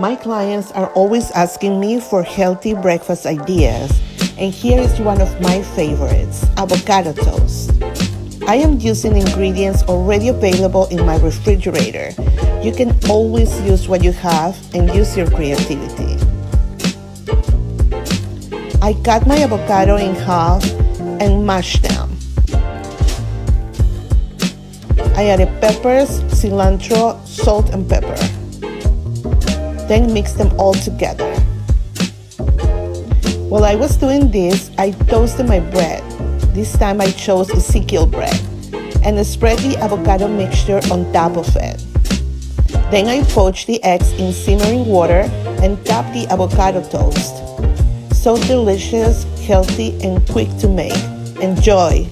My clients are always asking me for healthy breakfast ideas, and here is one of my favorites, avocado toast. I am using ingredients already available in my refrigerator. You can always use what you have and use your creativity. I cut my avocado in half and mashed them. I added peppers, cilantro, salt, and pepper. Then mix them all together. While I was doing this, I toasted my bread. This time I chose Ezekiel bread and spread the avocado mixture on top of it. Then I poached the eggs in simmering water and topped the avocado toast. So delicious, healthy, and quick to make. Enjoy!